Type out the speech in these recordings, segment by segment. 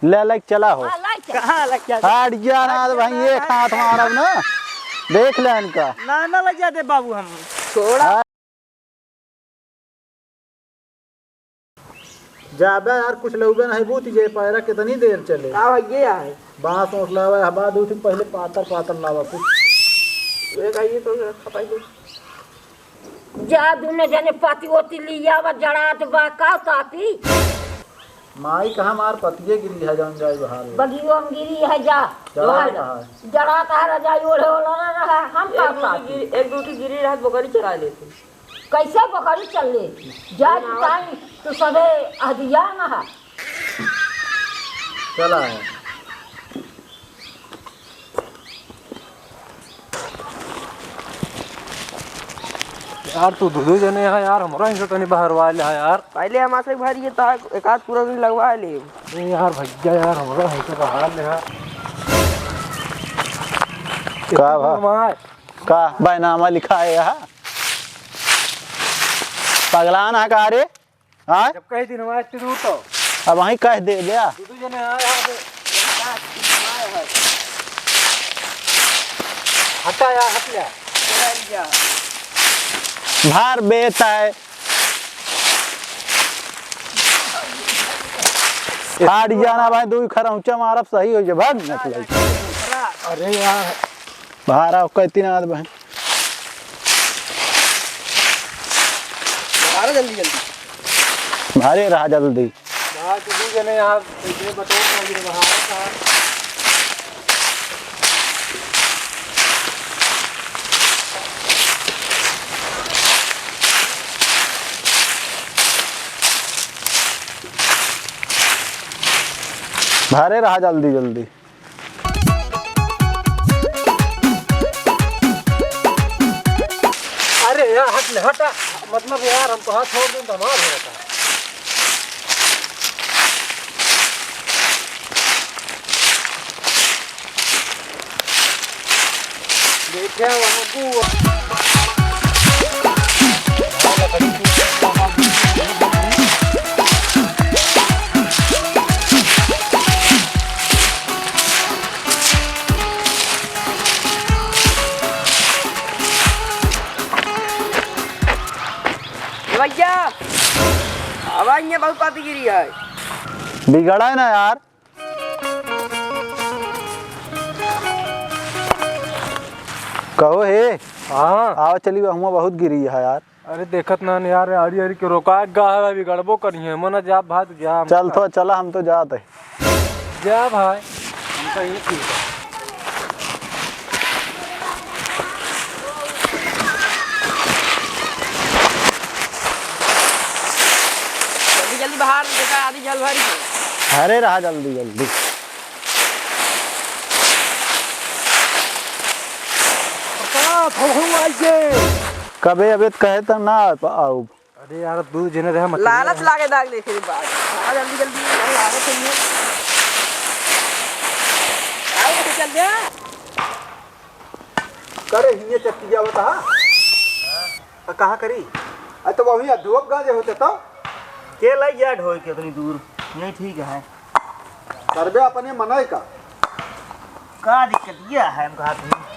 ले लाइक चला हो कहाँ लग गया हट जा ना तो भाई एक हाथ मारब ना देख ले इनका ना लग जाते बाबू हम थोड़ा जाबे यार कुछ लोग नहीं बूत जे पैरा कितनी देर चले का भैया है बांस उठ लावा हवा दूठी पहले पातर पातर लावा कुछ ये कहिए तो खपाई दो जा दुने जने पाती होती लिया व जड़ात बा का तापी माई कहाँ मार पतिये गिरी है जान जाए बाहर बगियो में गिरी है जा जड़ात है रजाई ओढ़े ओढ़े रहा हम का तापी एक दो की गिरी रात बकरी चरा लेते कैसे बकरी चल ले जा टाइम तो सबे हदिया ना है चला है यार तू दो जने है यार हमारा इनसे तो नहीं बाहर वाले है यार पहले हमारे भारी ये था एक आध पूरा भी लगवा ले नहीं यार भैया यार हमारा है तो बाहर ले है का बैनामा लिखा है यहाँ पगलान है का रे हाँ जब कहीं दिन हमारे दूर तो अब वहीं कह दे गया दो जने है यहाँ पे हटा यार हट ले भार बेता है हाट जाना भाई दू खरा ऊंचा मारब सही हो जाए भाग निकल अरे यार बाहर आओ कहती ना भाई जल्दी भारे रहा जल्दी यार तू दो जने यहाँ इतने बटोर में बाहर का भारे रहा जल्दी जल्दी अरे यार हट ले हटा मतलब यार हमको हाथ छोड़ दूं तो हमारा हो जाता है देखिए वहाँ को भैया आवाज में बहुत पाती गिरी है बिगड़ा है ना यार कहो हे हाँ आओ चली हुआ बहुत गिरी है यार अरे देखत ना यार हरी हरी के रोका गा है अभी गड़बो करी है मना जा भात जा चल तो चला हम तो जाते जा भाई हम तो ये ठीक है जल्दी बाहर देखा आधी जल भरी अरे रहा जल्दी जल्दी कबे अबे कहे तो ना आओ अरे यार दो जने रहे मत लालच लागे दाग दे फिर बात जल्दी जल्दी आगे चलिए आओ तो चल जा करे हिये चक्की जा बता कहाँ करी अरे तो वही धूप गाजे होते तो के लग गया ढोल के उतनी दूर नहीं ठीक है करबे अपने मनाई का दिक्कत ये है हम कहा थे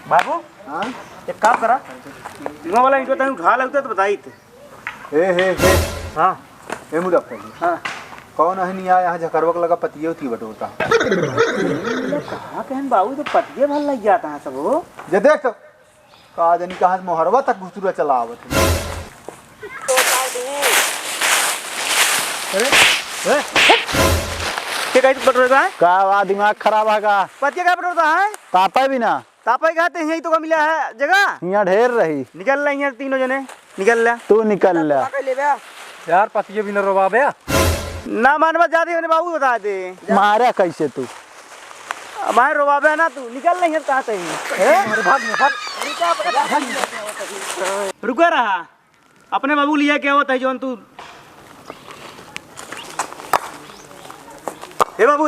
बाबू हाँ एक काम करा तीनों वाला इनको तक उठा लगता तो बताई थे हे हाँ हे मुजफ्फर हाँ कौन है नहीं आया यहाँ झकरवक लगा पतिये थी बटोरता कहाँ कहन बाबू तो पतिये भल लग जाता है सब वो जे देख तो का जनी कहाँ से मोहरवा तक घुसुरा चला आवत के कहीं तो बटोरता है का वा दिमाग खराब है का पतिये का बटोरता है तापा भी ना तापा खाते यही तो का मिला है जगह यहाँ ढेर रही निकल रहे हैं तीनों जने निकल रहा तू निकल ले ले बे यार पतिये भी न रोबाबे ना मानवा जाते होने बाबू बता दे मारा कैसे तू हमारे रोबाबे ना तू निकल नहीं है कहाँ से रुका रहा अपने बाबू लिया क्या होता है जोन तू हे बाबू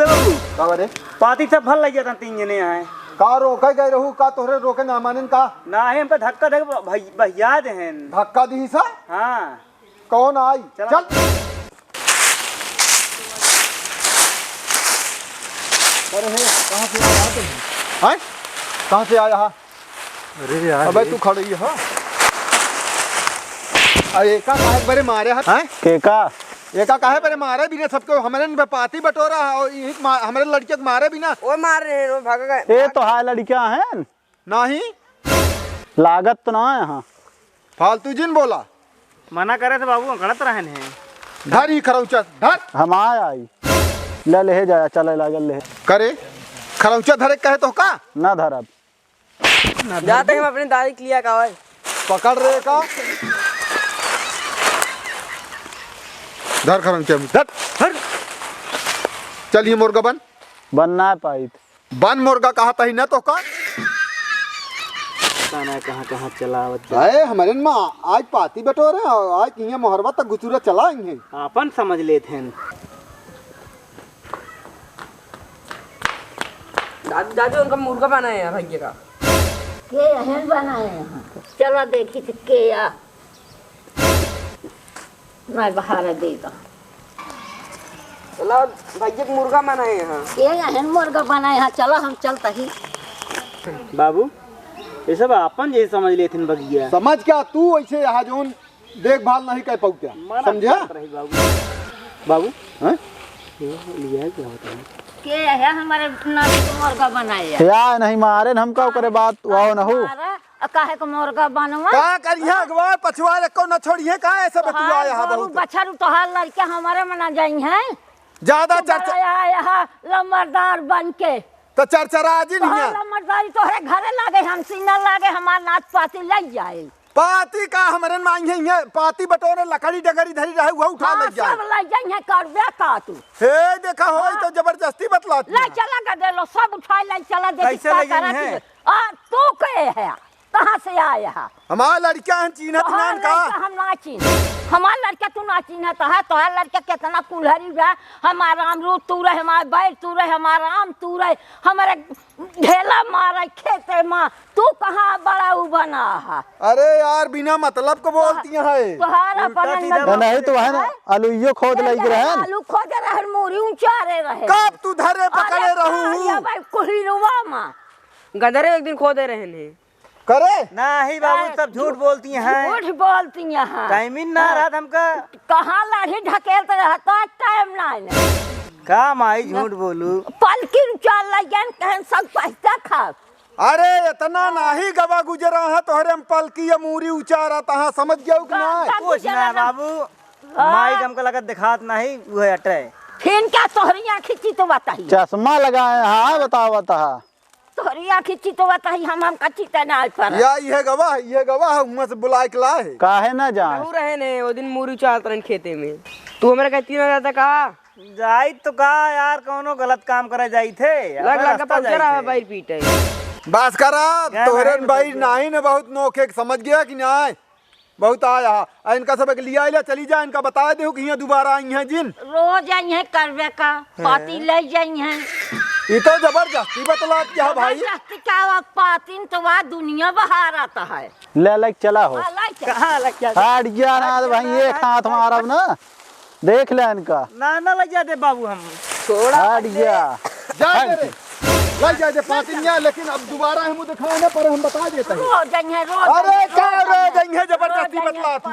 का बरे पाती से फल लग जाता तीन जने आए का रोके गए रहू का तोहरे रोके ना मानन का ना है हम पे धक्का दे भैया दे हैं धक्का दी सा हाँ कौन आई चला। चल अरे हे कहाँ से आया तुम? हैं? कहाँ से आया? अरे यार अबे तू खड़ी है? अरे एका काहे बरे मारे हैं? केका एका काहे बरे मारे बिना सबको हमारे पे पाती बटोरा और हमारे लड़के को मारे बिना वो मार रहे हैं, वो भाग गए। ये तो हाय लड़कियां हैं नहीं लागत तो ना है यहाँ फालतू जिन बोला मना करे तो बाबू गलत रहन है। धर ही खरौचा धर हम आई ले जाया चले लागल ले करे खरौचा धरे कहे तो का ना धरब जाते हम अपने दादी के लिया का भाई पकड़ रे का धर खरौचा धर धर चलिए मुर्गा बनना है पाई बन मुर्गा कहा था ही ना तो का ना कहाँ कहाँ चलावत अरे हमारे माँ आज पाती बटोरे और आज किया मोहरबा तक गुचूरा चलाएंगे अपन समझ लेते हैं। दादी दादी उनका मुर्गा बनाया है भैया का। के अहन बनाए यहाँ चलो देखी थे के या नहीं बाहर देगा चलो भैया का मुर्गा बनाए यहाँ। के अहन मुर्गा बनाए यहाँ चलो हम चलता ही बाबू ये सब अपन जैसे समझ लेते हैं बगिया। समझ क्या तू ऐसे यहाँ जोन देखभाल नहीं कर पाऊ क्या समझा बाबू बाबू हैं? लिया क्या होता है के है हमारे नानी को मुर्गा बनाए या नहीं मारे हम का करे बात वाओ न हो काहे को मुर्गा बनवा का करिया अगवा पछुआ को न छोड़िए का ऐसा बतुआ यहाँ बहुत बछर तो हाल लड़के हमारे मना जाई हैं ज्यादा चर्चा यहाँ लम्बरदार बन के तो चरचरा जी नहीं लम्बरदारी तोहरे घरे लागे हम सीना लागे हमार नाच पाती लग जाए पाती का हमारे मांग है पाती बटोरे लकड़ी डगरी धरी रहे हुआ उठा ले जाए सब लग जाए करबे का तू हे देखा हो तो जबरदस्ती बतलाती ले चला कर दे लो सब उठा ले चला दे कैसे ले गई हैं? तू के है कहाँ से आया हमारा लड़का है चीनत नान का हम ना चीन हमार लड़का तू ना चीनत है तो हर लड़का कितना कुल्हरी बा हमारा अमरूद तू रहे हमारे बैर तू रहे हमारा आम तू रहे हमारे ढेला मारे खेते माँ तू कहाँ बड़ा उ बना है अरे यार बिना मतलब को बोलती है तोहारा नहीं तो है ना आलूयो खोद लग रहे हैं आलू खोदे रहे मूरी ऊंचारे रहे कब तू धरे पकड़े रहू भाई कुहिरुआ माँ गदरे एक दिन खो दे रहे हैं। करे नहीं बाबू सब झूठ बोलती हैं। झूठ बोलती हैं टाइमिंग ना रहा हमका कहाँ लाठी ढकेलते रहता टाइम नहीं का माई झूठ बोलू पलकी चाल लगन कहन सब पैसा खा अरे इतना नहीं गवा गुजरा है तोहरे हम पलकी या मूरी उचारा तहा समझ गया कि ना कुछ ना बाबू माई हमको लगा दिखात नहीं वो है अटै फिर क्या तोहरी आँखी चितो बताई चश्मा लगाए हाँ बताओ बता तोहरी आँखी चितो बताई हम चिता ना पर या ये गवाह उम्मा से बुलाए के लाए काहे ना जाए तू रहे ने वो दिन मूरी चालत रहे खेते में तू हमारे कहती ना जाता कहा जाई तो का यार कोनो गलत काम करे जाई थे लग लग पंचर रहा भाई पीटे बस करा तोहरे भाई नहीं ने बहुत नोखे समझ गया कि ना बहुत आया इनका सब लिया ले चली जा इनका बता दे कि यहाँ दोबारा आई हैं जिन रोज आई है करवे का पाती ले जाई है ये तो जबरदस्ती बतला क्या भाई जबरदस्ती का पाती तो वहाँ दुनिया बाहर आता है ले लग चला हो कहाँ लग जा हट गया ना भाई एक हाथ मारब ना देख ले इनका ना लग जाते बाबू हम हट गया जा रे लग जाए पातिनिया लेकिन अब दोबारा हम दिखाने पर हम बता देते हैं रोज आई है रोज अरे क्या रोज आई है जबरदस्ती बतलाती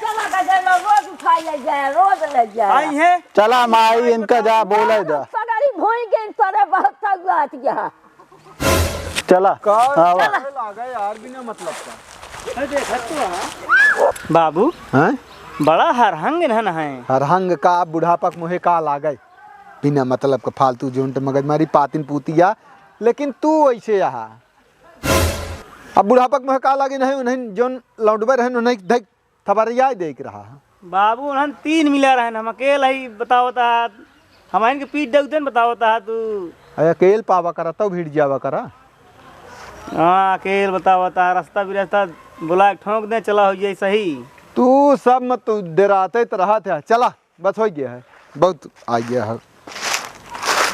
चला कर रोज उठा ले जाए रोज ले जाए आई है चला माई इनका जा बोले दा पगारी भूल गई पर बहुत तक बात गया चला आवा लागा यार बिना मतलब का बाबू हैं बड़ा हरहंग है हरहंग का बुढ़ापक मुहे का लागे बिना मतलब का फालतू झूठ मगजमारी पातिन पूतिया लेकिन तू ऐसे यहाँ अब बुढ़ापक मुहे का लागे नहीं उन्हें जोन लौटबे रहे उन्हें देख थबरिया देख रहा बाबू उन्हें 3 मिला रहे हम अकेला ही बतावता हम इनके पीठ दे बतावता तू अकेल पावा करा तो भीड़ जावा करा हाँ अकेल बतावता रास्ता भी रास्ता बुला ठोक दे चला हो जाए सही तू सब मत तू डराते तो रहा था चला बस हो गया है बहुत आ गया है